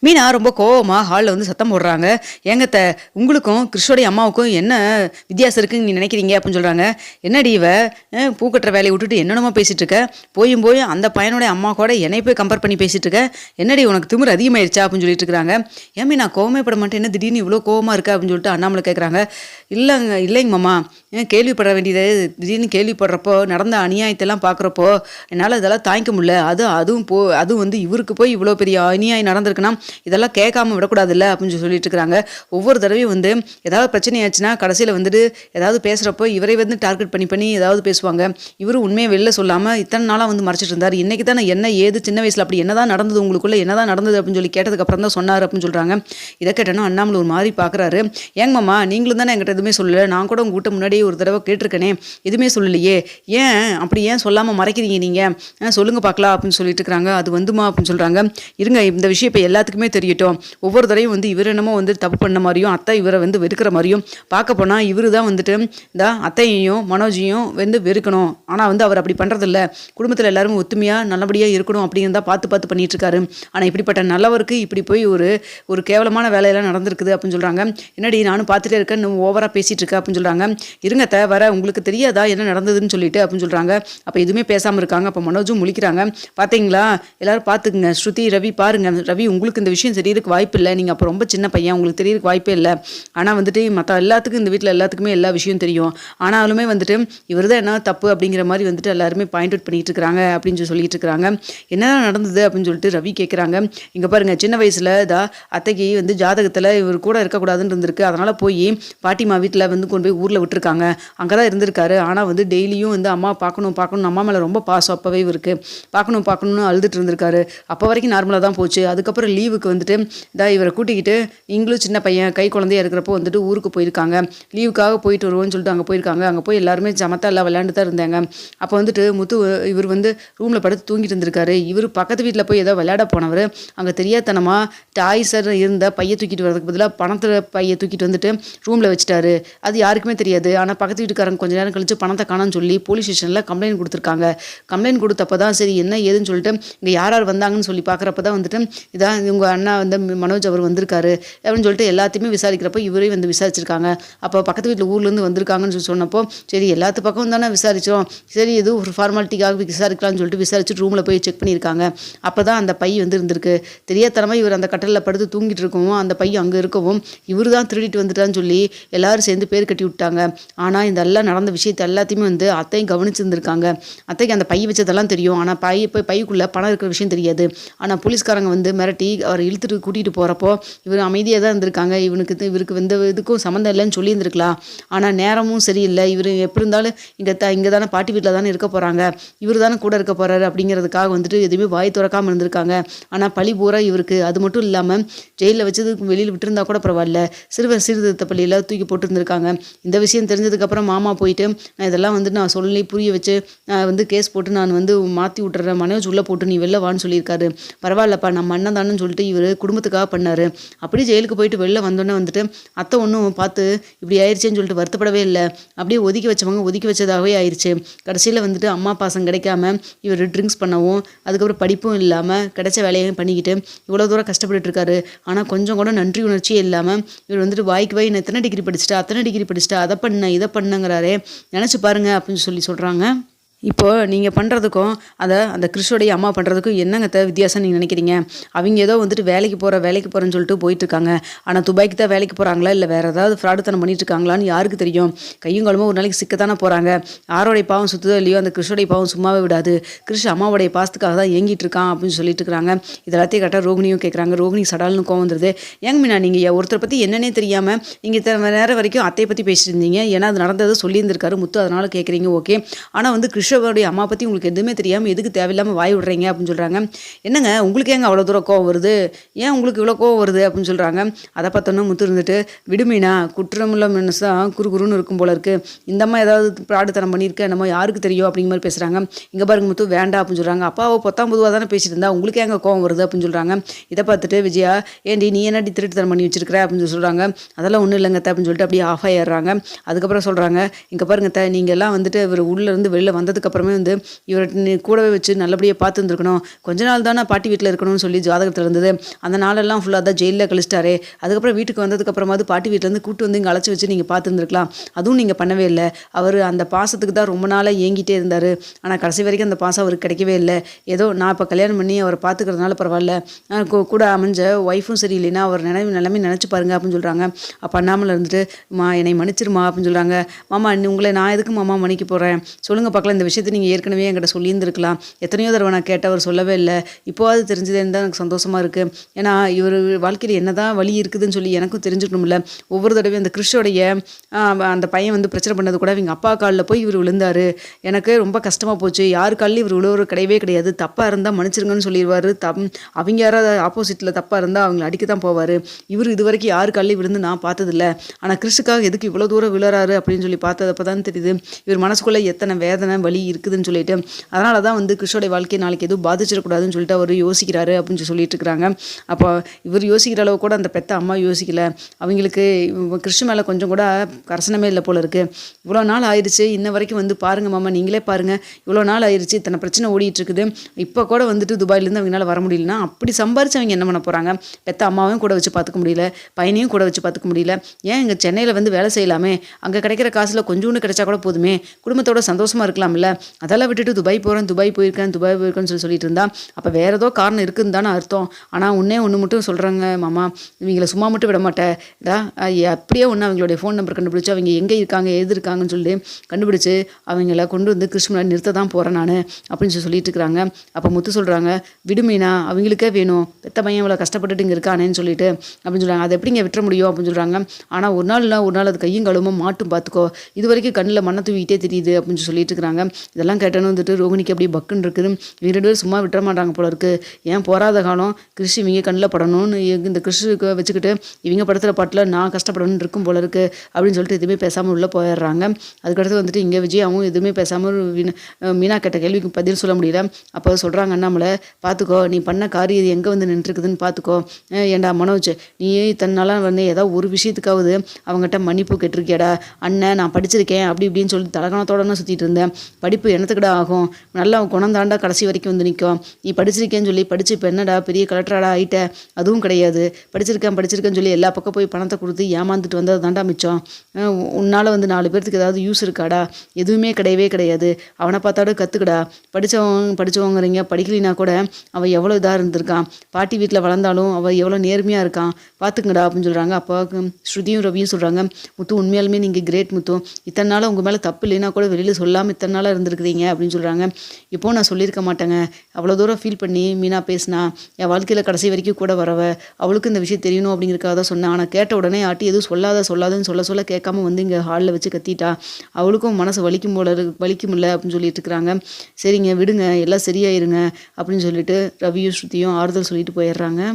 மீனா ரொம்ப கோவமா ஹாலில் வந்து சத்தம் போடுறாங்க. ஏங்கத்த, உங்களுக்கும் கிறிஷோடைய அம்மாவுக்கும் என்ன வித்தியாசம் இருக்குன்னு நீ நினைக்கிறீங்க அப்படின்னு சொல்கிறாங்க. என்னடி இவ பூக்கட்டுற வேலையை விட்டுட்டு என்னென்னமோ பேசிகிட்டு இருக்க, போயும் அந்த பையனுடைய அம்மா கூட என்னை போய் கம்பேர் பண்ணி பேசிகிட்டு இருக்க, என்னடி உனக்கு திமிரு அதிகமாயிருச்சா அப்படின்னு சொல்லிட்டு இருக்கிறாங்க. ஏன் மீனா கோவமே பட மாட்டேன், என்ன திடீர்னு இவ்வளோ கோவமாக இருக்கா அப்படின்னு சொல்லிட்டு அண்ணாமலை கேட்குறாங்க. இல்லைங்க மாமா, கேள்விப்பட வேண்டியது திடீர்னு கேள்விப்படுறப்போ நடந்த அநியாயத்தெல்லாம் பார்க்குறப்போ என்னால் இதெல்லாம் தாங்கிக்க முடியல. அதுவும் வந்து இவருக்கு போய் இவ்வளோ பெரிய அநியாயம் நடந்திருக்குன்னா இதெல்லாம் கேட்காம விடக்கூடாதுல்ல அப்படின்னு சொல்லிட்டு இருக்கிறாங்க. ஒவ்வொரு தடவையும் வந்து ஏதாவது பிரச்சனை ஆச்சுன்னா கடைசியில் வந்துட்டு ஏதாவது பேசுகிறப்போ இவரை வந்து டார்கெட் பண்ணி ஏதாவது பேசுவாங்க. இவரும் உண்மையை வெளில சொல்லாமல் இத்தனை நாளாக வந்து மறைச்சிட்டு இருந்தார். இன்றைக்கி தான் என்ன ஏது சின்ன வயசில் அப்படி என்னதான் நடந்தது, உங்களுக்குள்ள என்னதான் நடந்தது அப்படின்னு சொல்லி கேட்டதுக்கப்புறம் தான் சொன்னார் அப்படின்னு சொல்கிறாங்க. இதை கேட்டேன்னா அண்ணாமலை ஒரு மாதிரி பார்க்குறாரு. ஏங்க மாமா, நீங்களும் தானே என்கிட்ட எதுவுமே சொல்லலை, நான் கூட உங்கள்கிட்ட முன்னாடியே ஒரு தடவை கேட்டிருக்கேனே, எதுவுமே சொல்லலையே, ஏன் சொல்லாமல் மறைக்கிறீங்க நீங்கள், சொல்லுங்க பார்க்கலாம் அப்படின்னு சொல்லிட்டு இருக்கிறாங்க. அது வந்துமா அப்படின்னு சொல்கிறாங்க. இருங்க, இந்த விஷயம் இப்போ எல்லாத்துக்குமே தெரியட்டும். ஒவ்வொரு தடையும் வந்து இவர் என்னமோ வந்து தப்பு பண்ண மாதிரியும் அத்தை இவரை வந்து வெறுக்கிற மாதிரியும் பார்க்க போனால் இவர் தான் வந்துட்டு இந்த அத்தையையும் மனோஜையும் வந்து வெறுக்கணும். ஆனால் வந்து அவர் அப்படி பண்ணுறதில்ல, குடும்பத்தில் எல்லாரும் ஒத்துமையாக நல்லபடியாக இருக்கணும் அப்படின்னு தான் பார்த்து பண்ணிட்டு இருக்காரு. ஆனால் இப்படிப்பட்ட நல்லவருக்கு இப்படி போய் ஒரு கேவலமான வேலையெல்லாம் நடந்திருக்குது அப்படின்னு சொல்கிறாங்க. என்னடி நானும் பார்த்துட்டே இருக்கேன், இன்னும் ஓவராக பேசிகிட்டு இருக்கேன் அப்படின்னு சொல்கிறாங்க. இருங்க வர உங்களுக்கு தெரியாதா என்ன நடந்ததுன்னு சொல்லிட்டு அப்படின்னு சொல்கிறாங்க. அப்போ எதுவுமே பேசாமல் இருக்காங்க. அப்போ மனோஜும் முழிக்கிறாங்க. பார்த்தீங்களா, எல்லாரும் பார்த்துக்குங்க, ஸ்ருதி ரவி பாருங்க, ரவி உங்களுக்கு இந்த விஷயம் தெரியறதுக்கு வாய்ப்பு இல்லை, நீங்கள் அப்போ ரொம்ப சின்ன பையன், உங்களுக்கு தெரியறதுக்கு வாய்ப்பே இல்லை. ஆனால் வந்துட்டு மற்ற எல்லாத்துக்கும் இந்த வீட்டில் எல்லாத்துக்குமே எல்லா விஷயம் தெரியும். ஆனாலுமே வந்துட்டு இவர் தான் என்ன தப்பு அப்படிங்கிற மாதிரி வந்துட்டு எல்லாருமே பாயிண்ட் அவுட் பண்ணிட்டு இருக்கிறாங்க அப்படின்னு சொல்லிட்டு இருக்கிறாங்க. என்னதான் நடந்தது அப்படின்னு சொல்லிட்டு ரவி கேட்குறாங்க. இங்கே பாருங்க, சின்ன வயசில் அத்தைக்கு வந்து ஜாதகத்தில் இவர் கூட இருக்கக்கூடாதுன்னு இருந்திருக்கு. அதனால் போய் பாட்டிமா வீட்டில் வந்து கொண்டு போய் ஊரில் விட்டுருக்காங்க. அங்கே தான் இருந்திருக்காரு. ஆனால் வந்து டெய்லியும் வந்து அம்மா பார்க்கணும் அம்மா மேலே ரொம்ப பாசம் அப்போவே இவருக்கு, பார்க்கணும்னு அழுதுட்டு இருந்திருக்காரு. அப்போ வரைக்கும் நார்மலாக தான் போச்சு. அதுக்கப்புறம் லீவுக்கு வந்துட்டு இவரை கூட்டிக்கிட்டு, நீங்களும் சின்ன பையன் கை குழந்தையா இருக்கிறப்போ வந்துட்டு ஊருக்கு போயிருக்காங்க, லீவுக்காக போயிட்டு வருவோன்னு சொல்லிட்டு அங்கே போயிருக்காங்க. அங்கே போய் எல்லாருமே சமத்தா எல்லாம் விளையாண்டு தான் இருந்தாங்க. அப்போ வந்துட்டு முத்து இவர் வந்து ரூமில் படுத்து தூங்கிட்டு இருந்திருக்காரு. இவர் பக்கத்து வீட்டில் போய் ஏதோ விளையாட போனவர் அங்கே தெரியாதனமா டாய்ஸர் இருந்த பையை தூக்கிட்டு வரதுக்கு பதிலாக பணத்தில் பையை தூக்கிட்டு வந்துட்டு ரூமில் வச்சுட்டாரு. அது யாருக்குமே தெரியாது. ஆனால் பக்கத்து வீட்டுக்காரங்க கொஞ்ச நேரம் கழிச்சு பணத்தை காணோன்னு சொல்லி போலீஸ் ஸ்டேஷனில் கம்ப்ளைண்ட் கொடுத்துருக்காங்க. கம்ப்ளைண்ட் கொடுத்தப்போ தான் சரி என்ன ஏதுன்னு சொல்லிட்டு இங்கே யார் வந்தாங்கன்னு சொல்லி பார்க்குறப்ப தான் வந்துட்டு இதான் இவங்க அண்ணா வந்து மனோஜ் அவர் வந்திருக்காரு அப்படின்னு சொல்லிட்டு எல்லாத்தையுமே விசாரிக்கிறப்போ இவரே வந்து விசாரிச்சிருக்காங்க. அப்போ பக்கத்து வீட்டில் ஊர்லேருந்து வந்திருக்காங்கன்னு சொல்லி சொன்னப்போ சரி எல்லாத்து பக்கம் தானே விசாரித்தோம், சரி இது ஒரு ஃபார்மாலிட்டிக்காக விசாரிக்கலாம்னு சொல்லிட்டு விசாரிச்சுட்டு ரூமில் போய் செக் பண்ணியிருக்காங்க. அப்போ தான் அந்த பை வந்து இருந்திருக்கு. தெரியாதனமாக இவர் அந்த கட்டலில் படுத்து தூங்கிட்டு இருக்கவும் அந்த பை அங்கே இருக்கவும் இவர் தான் திருடிட்டு வந்துட்டான்னு சொல்லி எல்லாரும் சேர்ந்து பேர் கட்டி விட்டாங்க. ஆனால் இதெல்லாம் நடந்த விஷயத்தை எல்லாத்தையுமே வந்து அத்தையும் கவனிச்சிருந்துருக்காங்க. அத்தைக்கு அந்த பை வச்சதெல்லாம் தெரியும். ஆனால் பைக்குள்ளே பணம் இருக்கிற விஷயம் தெரியாது. ஆனால் போலீஸ்காரங்க வந்து மிரட்டி அவர் இழுத்துட்டு கூட்டிகிட்டு போகிறப்போ இவர் அமைதியாக தான் இருந்திருக்காங்க. இவருக்கு வந்து இதுக்கும் சம்மந்தம் இல்லைன்னு சொல்லியிருந்திருக்கலாம். ஆனால் நேரமும் சரியில்லை. இவர் எப்படி இருந்தாலும் இங்கே தானே பாட்டி வீட்டில் தானே இருக்க போகிறாங்க, இவர் தானே கூட இருக்க போகிறாரு அப்படிங்கிறதுக்காக வந்துட்டு எதுவுமே வாய் திறக்காமல் இருந்திருக்காங்க. ஆனால் பழி பூரா இவருக்கு. அது மட்டும் இல்லாமல் ஜெயிலில் வச்சது வெளியில் விட்டுருந்தா கூட பரவாயில்ல, சிறுவர் சீர்திருத்த பள்ளியில் தூக்கி போட்டுருந்துருக்காங்க. இந்த விஷயம் தெரிஞ்சதுக்கப்புறம் மாமா போயிட்டு நான் இதெல்லாம் வந்து நான் சொல்லி புரிய வச்சு வந்து கேஸ் போட்டு நான் வந்து மாற்றி விட்டுறேன், மனோஜ் உள்ளே போட்டு நீ வெளில வான்னு சொல்லியிருக்காரு. பரவாயில்லப்பா நம்ம அண்ணன் தானு சொல்லிட்டு இவர் குடும்பத்துக்காக பண்ணார். அப்படி ஜெயிலுக்கு போயிட்டு வெளில வந்தோடனே வந்துட்டு அத்தை ஒன்றும் பார்த்து இப்படி ஆயிடுச்சேன்னு சொல்லிட்டு வருத்தப்படவே இல்லை. அப்படியே ஒதுக்கி வச்சதாகவே ஆயிடுச்சு. கடைசியில் வந்துட்டு அம்மா பாசம் கிடைக்காம இவர் ட்ரிங்க்ஸ் பண்ணவும் அதுக்கப்புறம் படிப்பும் இல்லாமல் கிடைச்ச வேலையும் பண்ணிக்கிட்டு இவ்வளோ தூரம் கஷ்டப்பட்டு இருக்காரு. ஆனால் கொஞ்சம் கூட நன்றி உணர்ச்சியே இல்லாமல் இவர் வந்துட்டு வாய்க்கு வாய் நான் எத்தனை டிகிரி படிச்சுட்டா அத்தனை டிகிரி படிச்சுட்டா அதை பண்ண இதை பண்ணுங்கிறாரே, நினச்சி பாருங்க அப்படின்னு சொல்கிறாங்க. இப்போது நீங்கள் பண்ணுறதுக்கும் அந்த கிறிஷோடைய அம்மா பண்ணுறதுக்கும் என்னங்க வித்தியாசம் நீங்கள் நினைக்கிறீங்க? அவங்க ஏதோ வந்துட்டு வேலைக்கு போகிறேன்னு சொல்லிட்டு போயிட்டுருக்காங்க. ஆனால் துபாய்க்கு தான் வேலைக்கு போகிறாங்களா இல்லை வேறு ஏதாவது ஃப்ராடுத்தனம் பண்ணிட்டு இருக்காங்களான்னு யாருக்கு தெரியும்? கையும் காலமும் ஒரு நாளைக்கு சிக்கத்தானே போகிறாங்க. யாரோடைய பாவம் சுற்றுதோ இல்லையோ அந்த கிறிஷோடைய பாவம் சும்மாவே விடாது. கிறிஷ் அம்மாவோடைய பாசத்துக்காக தான் ஏங்கிட்டு இருக்கான் அப்படின்னு சொல்லிட்டு இருக்கிறாங்க. இதெல்லாத்தையும் கரெக்டாக ரோகிணியும் கேட்குறாங்க. ரோகிணி சடால்னு கோவம் வந்துடுது. ஏங்க மீனா, நீங்கள் ஒருத்தரை பற்றி என்னன்னே தெரியாமல் நீங்கள் நேரம் வரைக்கும் அத்தையை பற்றி பேசிட்டு இருந்தீங்க. ஏன்னா அது நடந்ததை சொல்லியிருந்திருக்காரு முத்து, அதனால் கேட்குறீங்க ஓகே. ஆனால் வந்து கிறிஷோடைய அம்மா பற்றி உங்களுக்கு எதுவுமே தெரியாமல் எதுக்கு தேவையில்லாமல் வாய் விடுறீங்க அப்படின்னு சொல்கிறாங்க. என்னங்க உங்களுக்கு ஏங்க அவ்வளோ தூரம் கோவம் வருது, ஏன் உங்களுக்கு இவ்வளோ கோவம் வருது அப்படின்னு சொல்கிறாங்க. அதை பார்த்தோன்னா முத்து இருந்துட்டு விடுமீனா, குற்றமுள்ள மனசாக குறுகுறுன்னு இருக்கும் போல இருக்குது, இந்த அம்மா ஏதாவது பிராடுத்தனம் பண்ணியிருக்க நம்ம யாருக்கு தெரியும் அப்படிங்கிற மாதிரி பேசுகிறாங்க. இங்கே பாருங்க முத்து வேண்டாம் அப்படின்னு சொல்கிறாங்க. அப்பாவை பொத்தாம் பொதுவாக தானே பேசிட்டு இருந்தா உங்களுக்கு ஏங்க கோவம் வருது அப்படின்னு சொல்கிறாங்க. இதை பார்த்துட்டு விஜயா ஏண்டி நீ என்னடி திருட்டுத்தனம் பண்ணி வச்சிருக்கிற அப்படின்னு சொல்கிறாங்க. அதெல்லாம் ஒன்றும் இல்லைங்க அப்படின்னு சொல்லிட்டு அப்படியே ஆஃப் ஆயிடுறாங்க. அதுக்கப்புறம் சொல்கிறாங்க, இங்கே பாருங்க நீங்கள் எல்லாம் வந்துட்டு இவர் உள்ளேருந்து வெளில வந்ததுக்கு வந்ததுக்கு அப்புறமே வந்து இவரை கூடவே வச்சு நல்லபடியாக பார்த்துருந்துருக்கணும். கொஞ்ச நாள் தானே பாட்டி வீட்டில் இருக்கணும்னு சொல்லி ஜாதகத்தில் இருந்தது. அந்த நாளெல்லாம் ஃபுல்லாக தான் ஜெயிலில் கழிச்சிட்டாரே. அதுக்கப்புறம் வீட்டுக்கு வந்ததுக்கப்புறமாவது பாட்டி வீட்டிலேருந்து கூட்டு வந்து இங்கே அழைச்சி வச்சு நீங்கள் பார்த்துருந்துருக்கலாம். அதுவும் நீங்கள் பண்ணவே இல்லை. அவர் அந்த பாசத்துக்கு தான் ரொம்ப நாளாக ஏங்கிட்டே இருந்தார். ஆனால் கடைசி வரைக்கும் அந்த பாசம் அவருக்கு கிடைக்கவே இல்லை. ஏதோ நான் இப்போ கல்யாணம் பண்ணி அவரை பார்த்துக்கிறதுனால பரவாயில்ல, கூட அமைஞ்ச ஒய்ஃபும் சரியில்லைன்னா அவர் நிலைமை நினச்சி பாருங்க அப்படின்னு சொல்கிறாங்க. அப்போ அண்ணாமலை இருந்துட்டு, என்னை மன்னிச்சிருமா அப்படின்னு சொல்கிறாங்க. மாமா உங்களை நான் எதுக்கு மாமா மன்னிக்க போகிறேன், சொல்லுங்கள் பார்க்கலாம். இந்த விஷயத்தை நீங்கள் ஏற்கனவே என்கிட்ட சொல்லியிருந்துருக்கலாம். எத்தனையோ தடவை நான் கேட்ட அவர் சொல்லவே இல்லை. இப்போவாது தெரிஞ்சதுன்னு தான் எனக்கு சந்தோஷமாக இருக்குது. ஏன்னா இவர் வாழ்க்கையில் என்ன தான் வழி இருக்குதுன்னு சொல்லி எனக்கும் தெரிஞ்சுக்கணும்ல. ஒவ்வொரு தடவையும் அந்த கிறிஷோடைய அந்த பையன் வந்து பிரச்சனை பண்ணது கூட இவங்க அப்பா காலில் போய் இவர் விழுந்தார். எனக்கு ரொம்ப கஷ்டமாக போச்சு. யாரு காலில் இவர் விழுவுற கிடையவே கிடையாது. தப்பாக இருந்தால் மன்னிச்சிருங்கன்னு சொல்லிடுவார். அவங்க யாராவது ஆப்போசிட்டில் தப்பாக இருந்தால் அவங்களை அடிக்க தான் போவார். இவர் இது வரைக்கும் யாரு காலில் விழுந்து நான் பார்த்ததில்ல. ஆனால் கிறிஸ்துக்காக எதுக்கு இவ்வளோ தூரம் விழுறாரு அப்படின்னு சொல்லி பார்த்ததப்போ தான் தெரியுது இவர் மனசுக்குள்ளே எத்தனை வேதனை வலி இருக்குதுன்னு சொல்லிட்டு. அதனால தான் வந்து கிறிஸ்டோடைய வாழ்க்கையை நாளைக்கு எதுவும் பாதிச்சிடக்கூடாதுன்னு சொல்லிட்டு அவர் யோசிக்கிறாரு அப்படின்னு சொல்லிட்டு இருக்கிறாங்க. அப்போ இவர் யோசிக்கிற அளவு கூட அந்த பெத்த அம்மா யோசிக்கல. அவங்களுக்கு கிறிஸ்து மேலே கொஞ்சம் கூட கரசனமே இல்லை போல இருக்குது. இவ்வளோ நாள் ஆயிடுச்சு, இன்ன வரைக்கும் வந்து பாருங்கள் மாமா, நீங்களே பாருங்கள், இவ்வளோ நாள் ஆயிடுச்சு, இத்தனை பிரச்சனை ஓடிட்டு இருக்குது. இப்போ கூட வந்துட்டு துபாயிலேருந்து அவங்களால வர முடியலன்னா அப்படி சம்பாரிச்சு அவங்க என்ன பண்ண போகிறாங்க? பெத்த அம்மாவையும் கூட வச்சு பார்த்துக்க முடியல, பையனையும் கூட வச்சு பார்த்துக்க முடியல. ஏன் இங்கே சென்னையில் வந்து வேலை செய்யலாமே? அங்கே கிடைக்கிற காசில் கொஞ்சோண்டு கிடைச்சா கூட போதுமே, குடும்பத்தோட சந்தோஷமாக இருக்கலாம்ல. அதெல்லாம் விட்டுட்டு துபாய் போயிருக்கேன்னு சொல்லிட்டு இருந்தா அப்போ வேற ஏதோ காரணம் இருக்குன்னு தானே அர்த்தம். ஆனால் ஒன்று மட்டும் சொல்கிறாங்க மாமா, இவங்களை சும்மா மட்டும் விட மாட்டேடா. அப்படியே ஒன்று அவங்களுடைய ஃபோன் நம்பர் கண்டுபிடிச்சி அவங்க எங்கே இருக்காங்க எது இருக்காங்கன்னு சொல்லி கண்டுபிடிச்சி அவங்கள கொண்டு வந்து கிருஷ்ணனை நிறுத்த தான் போகிறேன் நான் அப்படின்னு சொல்லிட்டு இருக்கிறாங்க. அப்போ முத்து சொல்கிறாங்க, விடுமீனா, அவங்களுக்கே வேணும், பெத்த பையன் இவ்வளோ கஷ்டப்பட்டுட்டு இங்கே இருக்கானேன்னு சொல்லிட்டு அப்படின்னு சொல்கிறாங்க. அதை எப்படிங்க விட்டுற முடியும் அப்படின்னு சொல்கிறாங்க. ஆனால் ஒரு நாள் அது கையும் கழுவும் மாட்டும் பார்த்துக்கோ, இது வரைக்கும் கண்ணில் மண்ணை தூக்கிட்டே தெரியுது அப்படின்னு சொல்லிட்டு இருக்கிறாங்க. இதெல்லாம் கேட்டேன்னு வந்துட்டு ரோகிணிக்கு அப்படியே பக்குன்னு இருக்குது. இவங்க 2 பேரும் சும்மா விட்டுற மாட்டாங்க போல இருக்குது. ஏன் போராத காலம் கிறிஷ் இவங்க கண்ணில் படணும்னு இந்த கிறிஷுக்கு வச்சுக்கிட்டு இவங்க படத்தில் பாட்டில் நான் கஷ்டப்படணும்னு இருக்கும் போல இருக்குது அப்படின்னு சொல்லிட்டு எதுவுமே பேசாமல் உள்ளே போயிடுறாங்க. அதுக்கடுத்து வந்துட்டு இங்கே விஜயாவும் எதுவுமே பேசாமல் மீனா கேட்ட கேள்விக்கு பதில் சொல்ல முடியல. அப்போ சொல்கிறாங்க, அண்ணாமலை பார்த்துக்கோ, நீ பண்ண காரியம் இது எங்கே வந்து நின்றுருக்குதுன்னு பார்த்துக்கோ. ஏண்டா மனோஜ், நீ தன்னால வந்து ஏதாவது ஒரு விஷயத்துக்காவது அவங்ககிட்ட மன்னிப்பு கேட்டிருக்கியாடா? அண்ணன் நான் படிச்சிருக்கேன் அப்படி இப்படின்னு சொல்லி தலகணத்தோடனே சுற்றிட்டு இருந்தேன். படிப்பு என்னத்துக்கிட்ட ஆகும், நல்லா குணந்தாண்டா கடைசி வரைக்கும் வந்து நிற்கும். நீ படிச்சிருக்கேன்னு சொல்லி படிச்சு இப்போ என்னடா பெரிய கலெக்டராடா ஆகிட்ட? அதுவும் கிடையாது. படிச்சிருக்கேன்னு சொல்லி எல்லா பக்கம் போய் பணத்தை கொடுத்து ஏமாந்துட்டு வந்தது தாண்டா மிச்சம். உன்னால் வந்து 4 பேர்த்துக்கு ஏதாவது யூஸ் இருக்காடா? எதுவுமே கிடையவே கிடையாது. அவனை பார்த்தாடு கற்றுக்கடா. படித்தவங்கிறீங்க, படிக்கலினா கூட அவன் எவ்வளோ இதாக இருந்திருக்கான். பாட்டி வீட்டில் வளர்ந்தாலும் அவள் எவ்வளோ நேர்மையாக இருக்கான், பார்த்துங்கடா அப்படின்னு சொல்கிறாங்க. அப்போ ஸ்ருதியும் ரவியும் சொல்கிறாங்க, முத்து உண்மையாலுமே நீங்கள் கிரேட் முத்து, இத்தனை நாள் உங்கள் மேலே தப்பு இல்லைன்னா கூட வெளியில் சொல்லாமல் இத்தனை நாளாக இருந்திருக்கிறீங்க அப்படின்னு சொல்கிறாங்க. இப்போது நான் சொல்லியிருக்க மாட்டேங்க, அவ்வளோ தூரம் ஃபீல் பண்ணி மீனா பேசினா என் வாழ்க்கையில் கடைசி வரைக்கும் கூட வரவ, அவளுக்கு இந்த விஷயம் தெரியணும் அப்படிங்கிறக்காக தான் சொன்னேன். ஆனால் கேட்ட உடனே ஆட்டி எதுவும் சொல்லாதுன்னு சொல்ல கேட்காம வந்து இங்கே ஹாலில் வச்சு கத்திட்டா. அவளுக்கும் மனசு வலிக்கும்ல அப்படின்னு சொல்லிட்டு இருக்கிறாங்க. சரிங்க விடுங்க, எல்லாம் சரியாயிருங்க அப்படின்னு சொல்லிட்டு ரவியும் ஸ்ருதியும் ஆறுதல் சொல்லிட்டு போயிடுறாங்க.